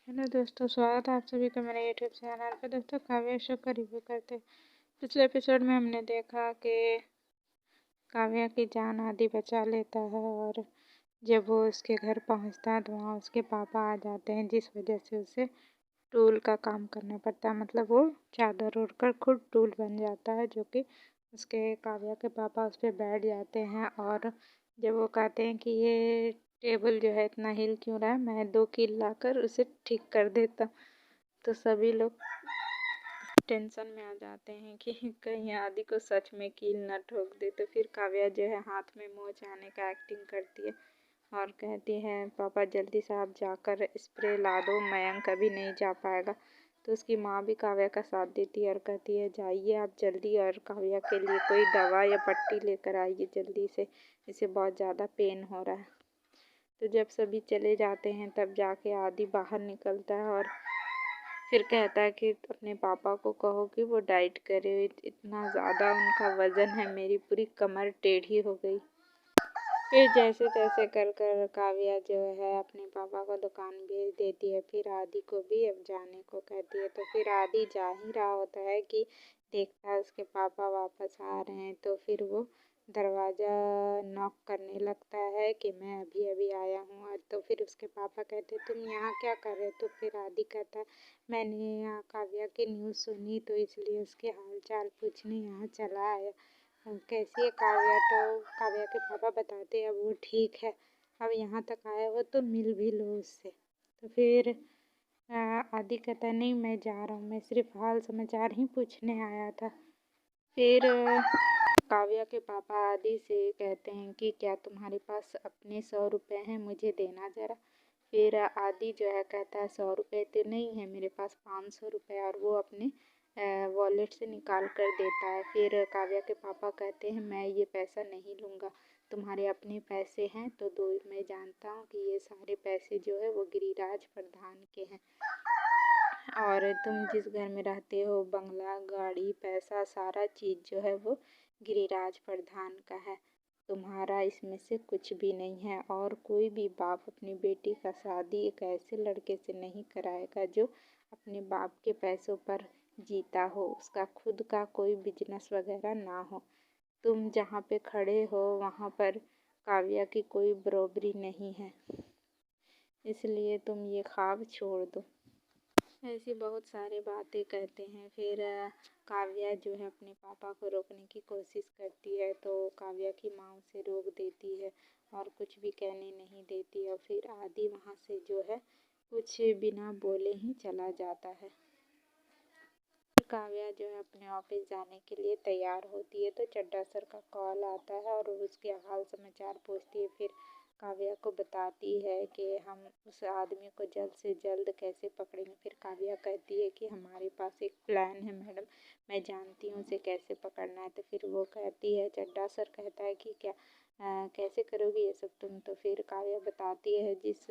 Hello दोस्तों, स्वागत है आप सभी का मेरे यूट्यूब चैनल पे। दोस्तों, काव्या शो का रिव्यू करते हैं। पिछले एपिसोड में हमने देखा कि काव्या की जान आदि बचा लेता है और जब वो उसके घर पहुंचता है तो वहाँ उसके पापा आ जाते हैं, जिस वजह से उसे टूल का काम करना पड़ता है। मतलब वो चादर ओढ़कर खुद टूल बन जाता है, जो कि उसके काव्या के पापा उस पर बैठ जाते हैं। और जब वो कहते हैं कि ये टेबल जो है इतना हिल क्यों रहा है, मैं 2 कील लाकर उसे ठीक कर देता, तो सभी लोग टेंशन में आ जाते हैं कि कहीं आदि को सच में कील न ठोक दे। तो फिर काव्या जो है हाथ में मोच आने का एक्टिंग करती है और कहती है, पापा जल्दी से आप जाकर स्प्रे ला दो, मयंक अभी नहीं जा पाएगा। तो उसकी माँ भी काव्या का साथ देती है और कहती है, जाइए आप जल्दी और काव्या के लिए कोई दवा या पट्टी लेकर आइए जल्दी से, इसे बहुत ज़्यादा पेन हो रहा है। तो जब सभी चले जाते हैं तब जाके आदि बाहर निकलता है और फिर कहता है कि अपने पापा को कहो कि वो डाइट करे, इतना ज़्यादा उनका वज़न है, मेरी पूरी कमर टेढ़ी हो गई। फिर जैसे तैसे कर कर काव्या जो है अपने पापा को दुकान भेज देती है। फिर आदि को भी अब जाने को कहती है। तो फिर आदि जा ही रहा होता है कि देखता है उसके पापा वापस आ रहे हैं। तो फिर वो दरवाज़ा नॉक करने लगता है कि मैं अभी अभी आया हूँ। और तो फिर उसके पापा कहते तुम यहाँ क्या कर रहे हो। तो फिर आदि कहता है, मैंने यहाँ काव्या की न्यूज़ सुनी तो इसलिए उसके हाल चाल पूछने यहाँ चला आया। कैसी है काव्या। तो काव्या के पापा बताते हैं अब वो ठीक है, अब यहाँ तक आया हो तो मिल भी लो उससे। तो फिर आदि कहता है, नहीं मैं जा रहा हूँ, मैं सिर्फ हाल समाचार ही पूछने आया था। फिर काव्या के पापा आदि से कहते हैं कि क्या तुम्हारे पास अपने 100 रुपये हैं, मुझे देना ज़रा। फिर आदि जो है कहता है, 100 रुपये तो नहीं है मेरे पास, 500 रुपये, और वो अपने वॉलेट से निकाल कर देता है। फिर काव्या के पापा कहते हैं, मैं ये पैसा नहीं लूँगा, तुम्हारे अपने पैसे हैं तो दो। मैं जानता हूँ कि ये सारे पैसे जो है वो गिरिराज प्रधान के हैं, और तुम जिस घर में रहते हो, बंगला, गाड़ी, पैसा, सारा चीज़ जो है वो गिरिराज प्रधान का है, तुम्हारा इसमें से कुछ भी नहीं है। और कोई भी बाप अपनी बेटी का शादी एक ऐसे लड़के से नहीं कराएगा जो अपने बाप के पैसों पर जीता हो, उसका खुद का कोई बिजनेस वगैरह ना हो। तुम जहाँ पे खड़े हो वहाँ पर काव्या की कोई बराबरी नहीं है, इसलिए तुम ये ख्वाब छोड़ दो। ऐसी बहुत सारी बातें कहते हैं। फिर काव्या जो है अपने पापा को रोकने की कोशिश करती है, तो काव्या की माँ उसे रोक देती है और कुछ भी कहने नहीं देती। और फिर आदि वहाँ से जो है कुछ बिना बोले ही चला जाता है। काव्या जो है अपने ऑफिस जाने के लिए तैयार होती है तो चड्ढा सर का कॉल आता है और उसके हाल समाचार पूछती है। फिर काव्या को बताती है कि हम उस आदमी को जल्द से जल्द कैसे पकड़ेंगे। फिर काव्या कहती है कि हमारे पास एक प्लान है मैडम, मैं जानती हूँ उसे कैसे पकड़ना है। तो फिर वो कहती है, चड्ढा सर कहता है कि क्या कैसे करोगी ये सब तुम। तो फिर काव्या बताती है, जिस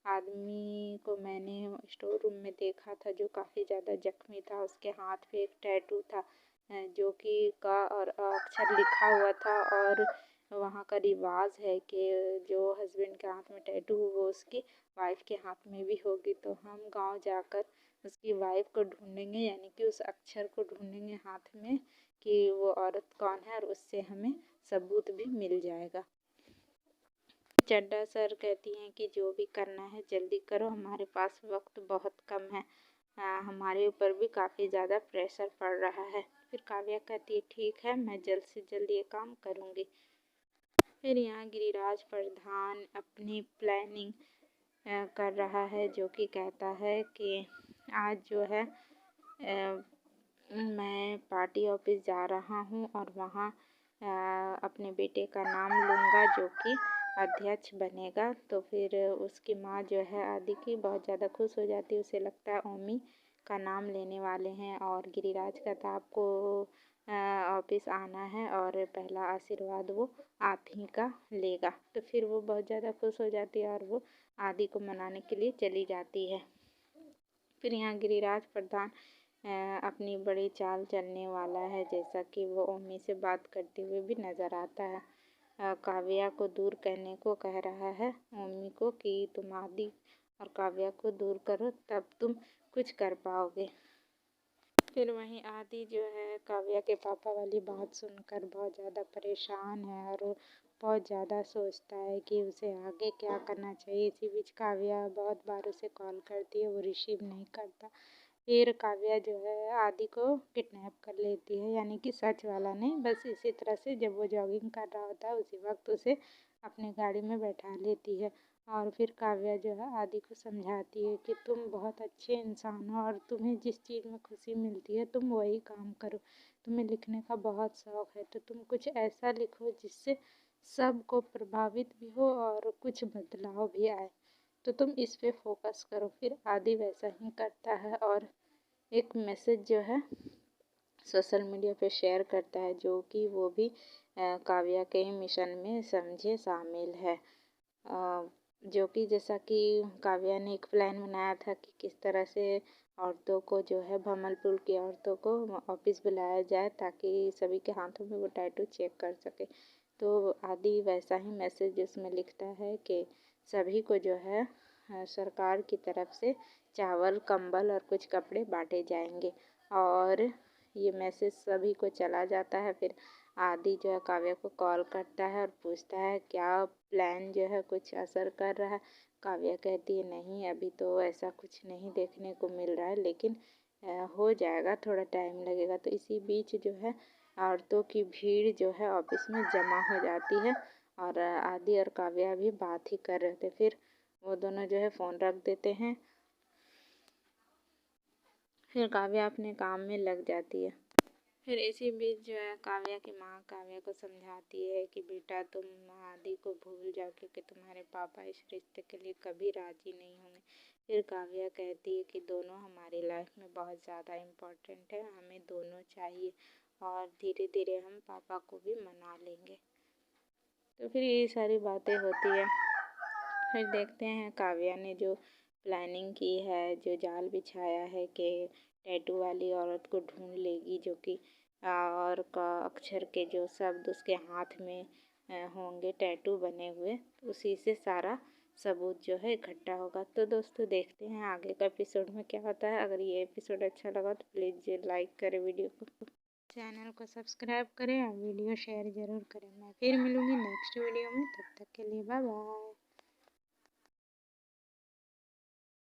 आदमी को मैंने स्टोर रूम में देखा था जो काफ़ी ज़्यादा जख्मी था, उसके हाथ पे एक टैटू था जो कि का और अक्षर लिखा हुआ था। और वहाँ का रिवाज है कि जो हस्बैंड के हाथ में टैटू हो वो उसकी वाइफ के हाथ में भी होगी। तो हम गांव जाकर उसकी वाइफ को ढूंढेंगे, यानी कि उस अक्षर को ढूंढेंगे हाथ में कि वो औरत कौन है, और उससे हमें सबूत भी मिल जाएगा। चड्ढा सर कहती हैं कि जो भी करना है जल्दी करो, हमारे पास वक्त बहुत कम है, हमारे ऊपर भी काफ़ी ज़्यादा प्रेशर पड़ रहा है। फिर काव्या कहती है, ठीक है मैं जल्द से जल्द ये काम करूँगी। फिर यहाँ गिरिराज प्रधान अपनी प्लानिंग कर रहा है, जो कि कहता है कि आज जो है मैं पार्टी ऑफिस जा रहा हूँ और वहाँ अपने बेटे का नाम लूँगा जो कि अध्यक्ष बनेगा। तो फिर उसकी माँ जो है आदि की बहुत ज़्यादा खुश हो जाती है, उसे लगता है ओमी का नाम लेने वाले हैं और गिरिराज कहता आपको ऑफिस आना है और पहला आशीर्वाद वो आप ही का लेगा। तो फिर वो बहुत ज़्यादा खुश हो जाती है और वो आदि को मनाने के लिए चली जाती है। फिर यहाँ गिरिराज प्रधान अपनी बड़ी चाल चलने वाला है, जैसा कि वो ओमी से बात करते हुए भी नज़र आता है। काव्या को दूर करने को कह रहा है ओमी को कि तुम और काव्या को दूर करो, तब तुम कुछ कर पाओगे। फिर वहीं आदि जो है काव्या के पापा वाली बात सुनकर बहुत ज़्यादा परेशान है और वो बहुत ज़्यादा सोचता है कि उसे आगे क्या करना चाहिए। इसी बीच काव्या बहुत बार उसे कॉल करती है, वो रिसीव नहीं करता। फिर काव्या जो है आदि को किडनैप कर लेती है, यानी कि सच वाला नहीं, बस इसी तरह से जब वो जॉगिंग कर रहा होता है उसी वक्त उसे अपनी गाड़ी में बैठा लेती है। और फिर काव्या जो है आदि को समझाती है कि तुम बहुत अच्छे इंसान हो और तुम्हें जिस चीज़ में खुशी मिलती है तुम वही काम करो। तुम्हें लिखने का बहुत शौक है तो तुम कुछ ऐसा लिखो जिससे सबको प्रभावित भी हो और कुछ बदलाव भी आए, तो तुम इस पे फोकस करो। फिर आदि वैसा ही करता है और एक मैसेज जो है सोशल मीडिया पे शेयर करता है, जो कि वो भी काव्या के मिशन में समझे शामिल है। जो कि जैसा कि काव्या ने एक प्लान बनाया था कि किस तरह से औरतों को जो है भमलपुर की औरतों को ऑफिस बुलाया जाए ताकि सभी के हाथों में वो टैटू चेक कर सके। तो आदि वैसा ही मैसेज उसमें लिखता है कि सभी को जो है सरकार की तरफ से चावल, कंबल और कुछ कपड़े बांटे जाएंगे। और ये मैसेज सभी को चला जाता है। फिर आदि जो है काव्या को कॉल करता है और पूछता है क्या प्लान जो है कुछ असर कर रहा है। काव्या कहती है नहीं, अभी तो ऐसा कुछ नहीं देखने को मिल रहा है, लेकिन हो जाएगा, थोड़ा टाइम लगेगा। तो इसी बीच जो है औरतों की भीड़ जो है ऑफिस में जमा हो जाती है और आदि और काव्या भी बात ही कर रहे थे। फिर वो दोनों जो है फ़ोन रख देते हैं। फिर काव्या अपने काम में लग जाती है। फिर इसी बीच जो है काव्या की माँ काव्या को समझाती है कि बेटा तुम आदि को भूल जाओ, क्योंकि तुम्हारे पापा इस रिश्ते के लिए कभी राजी नहीं होंगे। फिर काव्या कहती है कि दोनों हमारी लाइफ में बहुत ज़्यादा इम्पोर्टेंट है, हमें दोनों चाहिए और धीरे धीरे हम पापा को भी मना लेंगे। तो फिर ये सारी बातें होती है। फिर देखते हैं काव्या ने जो प्लानिंग की है, जो जाल बिछाया है कि टैटू वाली औरत को ढूंढ लेगी, जो कि और का अक्षर के जो शब्द उसके हाथ में होंगे टैटू बने हुए, उसी से सारा सबूत जो है इकट्ठा होगा। तो दोस्तों देखते हैं आगे का एपिसोड में क्या होता है। अगर ये एपिसोड अच्छा लगा तो प्लीज़ लाइक करें वीडियो को, चैनल को सब्सक्राइब करें और वीडियो शेयर ज़रूर करें। मैं फिर मिलूँगी नेक्स्ट वीडियो में, तब तक के लिए बाय बाय।